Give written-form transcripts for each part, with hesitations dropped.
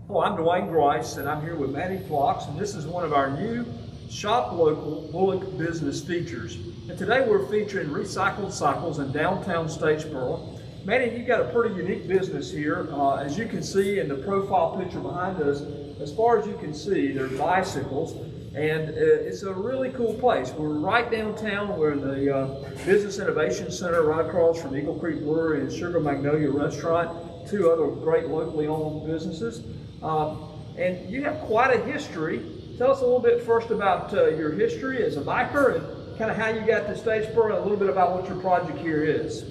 Hello, I'm Dwayne Grice, and I'm here with Maddie Flocks, and this is one of our new Shop Local Bulloch business features. And today we're featuring Recycled Cycles in downtown Statesboro. Maddie, you've got a pretty unique business here. As you can see in the profile picture behind us, as far as you can see, they're bicycles, and it's a really cool place. We're right downtown. We're in the Business Innovation Center right across from Eagle Creek Brewery and Sugar Magnolia Restaurant, two other great locally owned businesses. And you have quite a history. Tell us a little bit first about your history as a biker and kind of how you got to Statesboro and a little bit about what your project here is.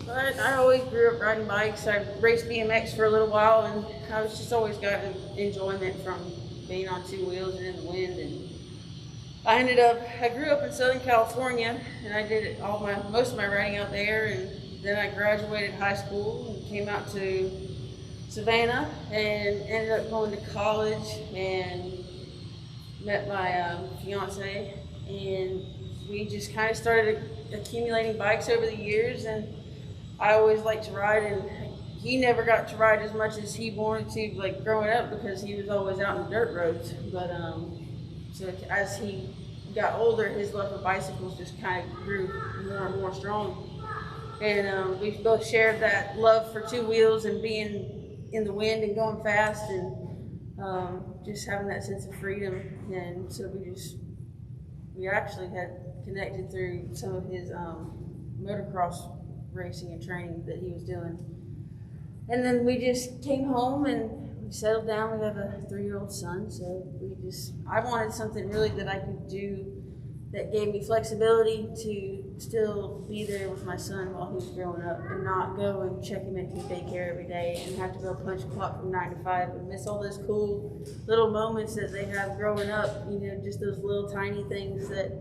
I always grew up riding bikes. I raced BMX for a little while, and I was just always gotten enjoyment from being on two wheels and in the wind. And I grew up in Southern California, and I did most of my riding out there. And then I graduated high school and came out to Savannah and ended up going to college and met my fiance, and we just kind of started accumulating bikes over the years. And I always liked to ride, and he never got to ride as much as he wanted to, like growing up, because he was always out on the dirt roads. But so as he got older, his love for bicycles just kind of grew more and more strong. And we both shared that love for two wheels and being in the wind and going fast, and just having that sense of freedom. And so we actually had connected through some of his motocross racing and training that he was doing. And then we just came home and we settled down. We have a 3-year-old son, so I wanted something really that I could do that gave me flexibility to still be there with my son while he was growing up, and not go and check him into daycare every day and have to go punch a clock from 9 to 5 and miss all those cool little moments that they have growing up. You know, just those little tiny things that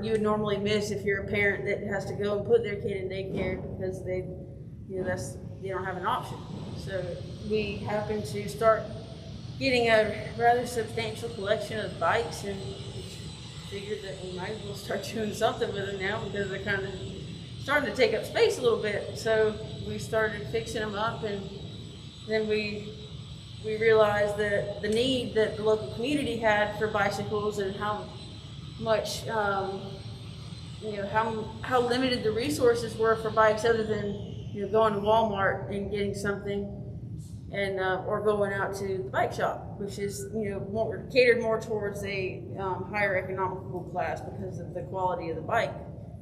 you would normally miss if you're a parent that has to go and put their kid in daycare because they don't have an option. So we happened to start getting a rather substantial collection of bikes, and figured that we might as well start doing something with them now, because they're kind of starting to take up space a little bit. So we started fixing them up, and then we realized that the need that the local community had for bicycles, and how much how limited the resources were for bikes, other than going to Walmart and getting something, and or going out to the bike shop, which is catered more towards a higher economical class because of the quality of the bike,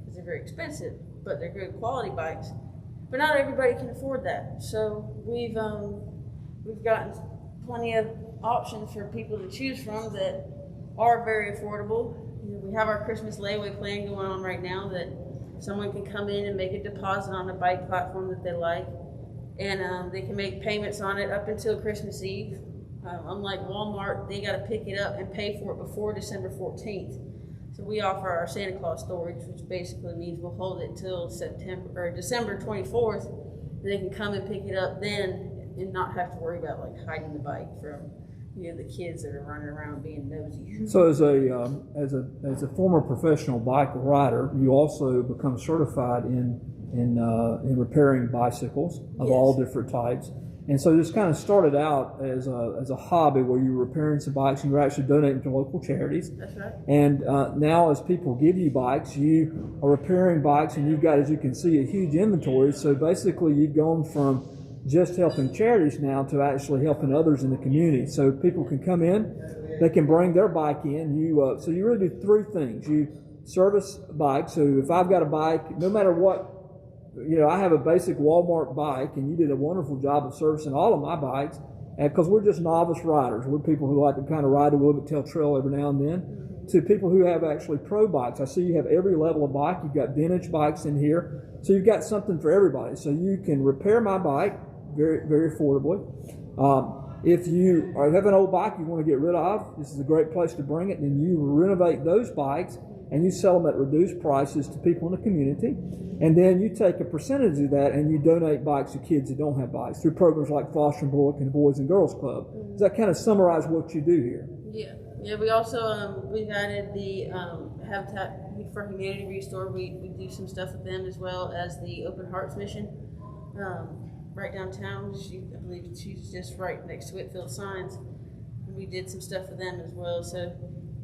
because they're very expensive, but they're good quality bikes. But not everybody can afford that, so we've gotten plenty of options for people to choose from that are very affordable. We have our Christmas Layaway plan going on right now, that someone can come in and make a deposit on a bike platform that they like, and they can make payments on it up until Christmas Eve. Unlike Walmart, they got to pick it up and pay for it before December 14th. So we offer our Santa Claus storage, which basically means we'll hold it till December 24th, and they can come and pick it up then and not have to worry about hiding the bike from the kids that are running around being nosy. So as a former professional bike rider, you also become certified in repairing bicycles of all different types. And so this kind of started out as a hobby, where you were repairing some bikes and you were actually donating to local charities. That's right. And now, as people give you bikes, you are repairing bikes, and you've got, as you can see, a huge inventory. So basically you've gone from just helping charities now to actually helping others in the community. So people can come in, they can bring their bike in. So you really do 3 things. You service bikes. So if I've got a bike, no matter what, I have a basic Walmart bike, and you did a wonderful job of servicing all of my bikes, and because we're just novice riders. We're people who like to kind of ride a little bit, tell trail every now and then, to people who have actually pro bikes. I see you have every level of bike. You've got vintage bikes in here. So you've got something for everybody. So you can repair my bike very, very affordably. If you have an old bike you want to get rid of, this is a great place to bring it, and you renovate those bikes and you sell them at reduced prices to people in the community. And then you take a percentage of that and you donate bikes to kids that don't have bikes through programs like Foster and Bulloch and the Boys and Girls Club. Does that kind of summarize what you do here? Yeah. We also we've added the Habitat for Humanity Restore. We do some stuff with them, as well as the Open Hearts Mission. right downtown. I believe she's just right next to Whitfield Signs. And we did some stuff for them as well. So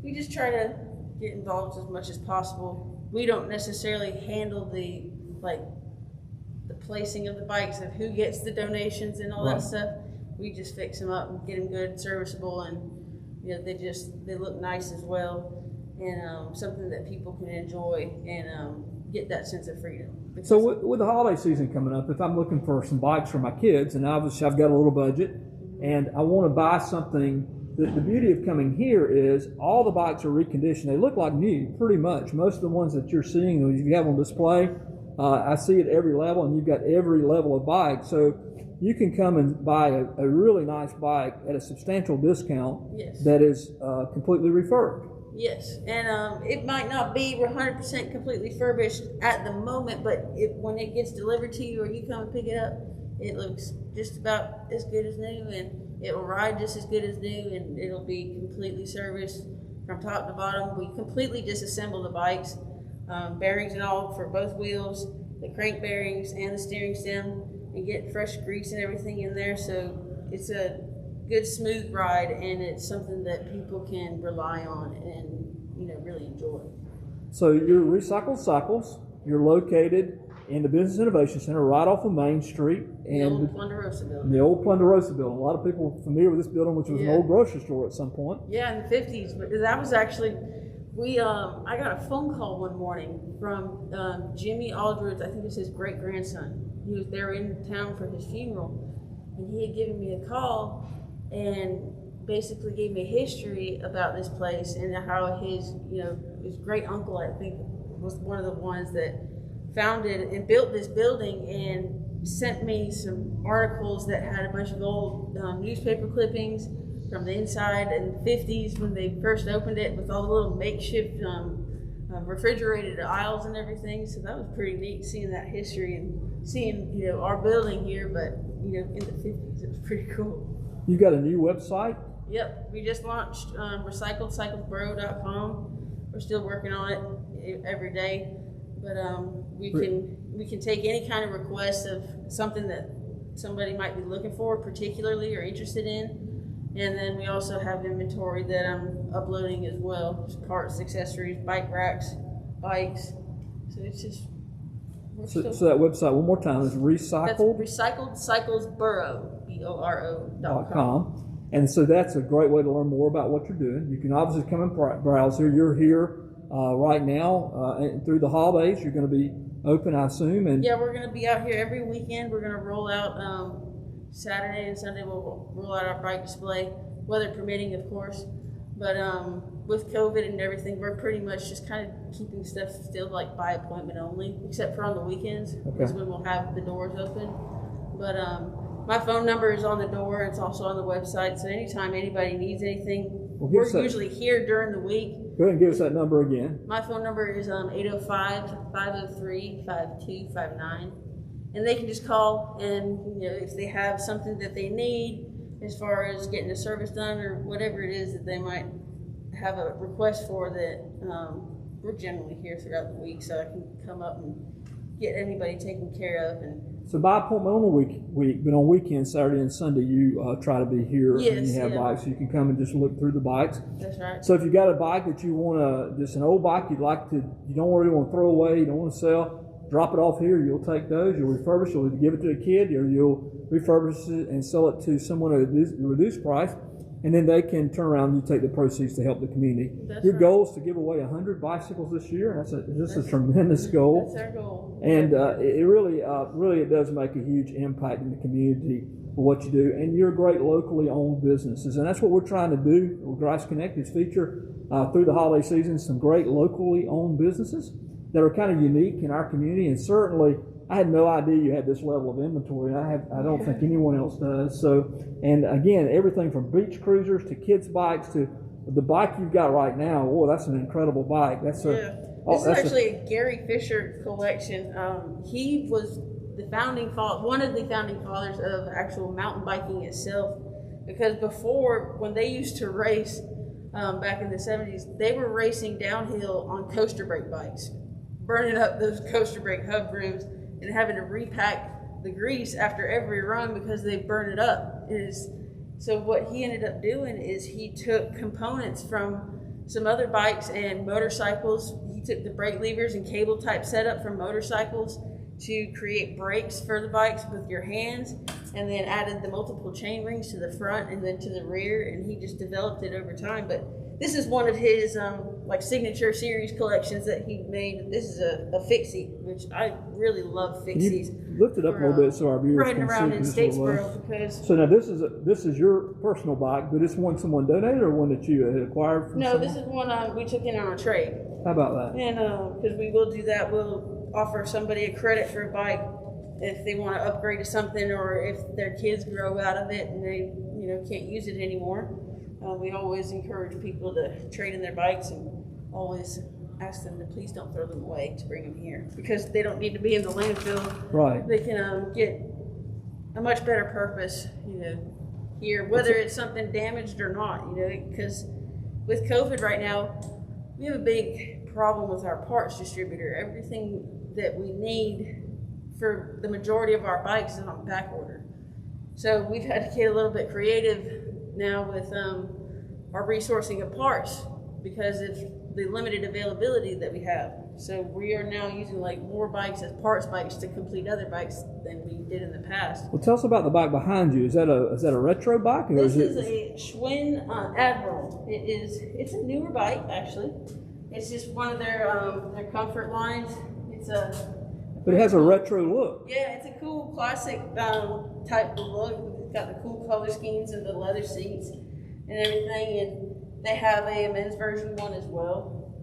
we just try to get involved as much as possible. We don't necessarily handle the placing of the bikes, of who gets the donations and all that stuff. We just fix them up and get them good, serviceable, and they look nice as well, and something that people can enjoy and get that sense of freedom. So with the holiday season coming up, if I'm looking for some bikes for my kids, and obviously I've got a little budget, and I want to buy something, the beauty of coming here is all the bikes are reconditioned. They look like new, pretty much. Most of the ones that you're seeing, you have on display, I see at every level, and you've got every level of bike. So you can come and buy a really nice bike at a substantial discount that is completely refurbed. Yes, and it might not be 100% completely refurbished at the moment, but when it gets delivered to you or you come and pick it up, it looks just about as good as new, and it will ride just as good as new, and it'll be completely serviced from top to bottom. We completely disassemble the bikes, bearings and all for both wheels, the crank bearings and the steering stem, and get fresh grease and everything in there. So it's a good smooth ride, and it's something that people can rely on and really enjoy. So you're Recycled Cycles. You're located in the Business Innovation Center right off of Main Street. The old Ponderosa building. The old Ponderosa building. A lot of people are familiar with this building, which was an old grocery store at some point. Yeah, in the 50s. But that was actually, I got a phone call one morning from Jimmy Aldridge. I think it's his great-grandson. He was there in town for his funeral, and he had given me a call and basically gave me a history about this place, and how his great uncle, I think, was one of the ones that founded and built this building, and sent me some articles that had a bunch of old newspaper clippings from the inside in the 50s when they first opened it, with all the little makeshift refrigerated aisles and everything. So that was pretty neat, seeing that history and seeing our building here, but in the 50s. It was pretty cool. You got a new website? Yep, we just launched Cyclesboro.com. We're still working on it every day, but we can take any kind of request of something that somebody might be looking for particularly or interested in, and then we also have inventory that I'm uploading as well, parts, accessories, bike racks, bikes. So it's just so that website one more time is Recycled. That's Recycled Cyclesboro, BORO.com. And so that's a great way to learn more about what you're doing. You can obviously come and browse here. You're here right now, and through the holidays, you're going to be open, I assume. And yeah, we're going to be out here every weekend. We're going to roll out Saturday and Sunday. We'll roll out our bike display, weather permitting, of course. But with COVID and everything, we're pretty much just kind of keeping stuff still like by appointment only, except for on the weekends, because when we'll have the doors open. But my phone number is on the door. It's also on the website. So anytime anybody needs anything, we're usually here during the week. Go ahead and give us that number again. My phone number is 805-503-5259. And they can just call, and if they have something that they need as far as getting a service done or whatever it is that they might have a request for, that we're generally here throughout the week, so I can come up and get anybody taken care of. And so by appointment on the week, but on weekends, Saturday and Sunday, you try to be here, and you have bikes, so you can come and just look through the bikes. That's right. So if you got a bike that you want to, just an old bike you don't really want to throw away, you don't want to sell, drop it off here. You'll take those, you'll refurbish, you'll give it to a kid, or you'll refurbish it and sell it to someone at a reduced price, and then they can turn around and you take the proceeds to help the community. Your goal is to give away 100 bicycles this year. That's a tremendous goal. That's our goal. And it really it does make a huge impact in the community for what you do. And you're great locally owned businesses, and that's what we're trying to do with Grice Connect, is feature through the holiday season some great locally owned businesses that are kind of unique in our community. And certainly, I had no idea you had this level of inventory. I don't think anyone else does. So, and again, everything from beach cruisers to kids' bikes to the bike you've got right now. Whoa, that's an incredible bike. This is actually a Gary Fisher collection. He was one of the founding fathers of actual mountain biking itself. Because before, when they used to race back in the 70s, they were racing downhill on coaster brake bikes, burning up those coaster brake hub rims and having to repack the grease after every run because they burn it up. So what he ended up doing is he took components from some other bikes and motorcycles. He took the brake levers and cable type setup from motorcycles to create brakes for the bikes with your hands, and then added the multiple chain rings to the front and then to the rear, and he just developed it over time. But this is one of his like signature series collections that he made. This is a fixie, which I really love fixies. You lift it up a little bit so our viewers riding can around see in this a little Statesboro because So now this is your personal bike, but it's one someone donated or one that you had acquired from no, someone? this is one we took in on a trade. How about that? And because we will do that, we'll offer somebody a credit for a bike if they want to upgrade to something, or if their kids grow out of it and they can't use it anymore. We always encourage people to trade in their bikes, and always ask them to please don't throw them away, to bring them here, because they don't need to be in the landfill. Right. They can get a much better purpose, here, whether it's something damaged or not, because with COVID right now, we have a big problem with our parts distributor. Everything that we need for the majority of our bikes is on back order. So we've had to get a little bit creative now with our resourcing of parts because of the limited availability that we have. So we are now using more bikes as parts bikes to complete other bikes than we did in the past. Well, tell us about the bike behind you. Is that a retro bike? Or This is a Schwinn Admiral. It's a newer bike actually. It's just one of their comfort lines. But it has a retro look. Yeah, it's a cool classic type of look. It's got the cool color schemes and the leather seats and everything, and they have a men's version one as well.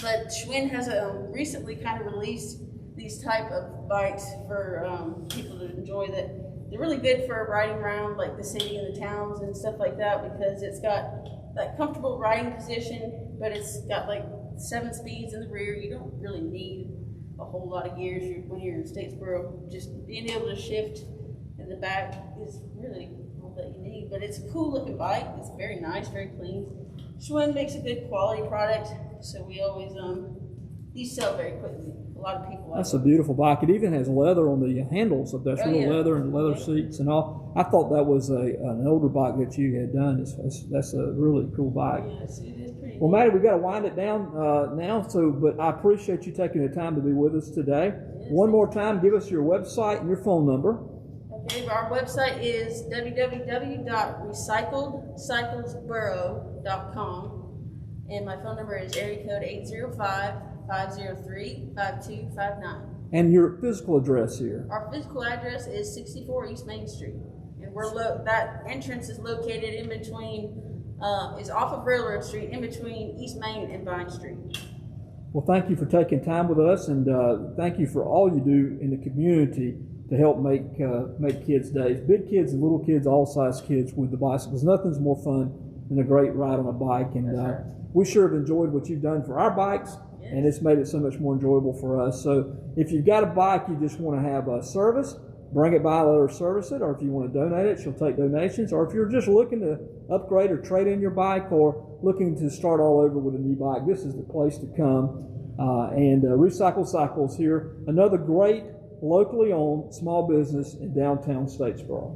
But Schwinn has recently kind of released these type of bikes for people to enjoy that. They're really good for riding around like the city and the towns and stuff like that, because it's got that comfortable riding position, but it's got 7 speeds in the rear. You don't really need a whole lot of gears when you're in Statesboro. Just being able to shift in the back is really all that you need. But it's a cool looking bike. It's very nice, very clean. Schwinn makes a good quality product, so we always these sell very quickly. A lot of people like That's a beautiful bike. It even has leather on the handles. Of that's real leather and leather seats and all. I thought that was an older bike that you had done. That's a really cool bike. Yes, it is pretty Well, Maddie, we've got to wind it down now. But I appreciate you taking the time to be with us today. Yes. One more time, give us your website and your phone number. Okay, our website is www.recycledcyclesboro.com, and my phone number is area code 805-503-5259. And your physical address here. Our physical address is 64 East Main Street, and that entrance is located in between, is off of Railroad Street, in between East Main and Vine Street. Well, thank you for taking time with us, and thank you for all you do in the community to help make kids' days, big kids and little kids, all size kids, with the bicycles. Nothing's more fun than a great ride on a bike, and we sure have enjoyed what you've done for our bikes, and it's made it so much more enjoyable for us. So if you've got a bike you just want to have a service, bring it by, let her service it, or if you want to donate it, she'll take donations, or if you're just looking to upgrade or trade in your bike, or looking to start all over with a new bike, this is the place to come. And Recycle Cycles here, another great locally owned small business in downtown Statesboro.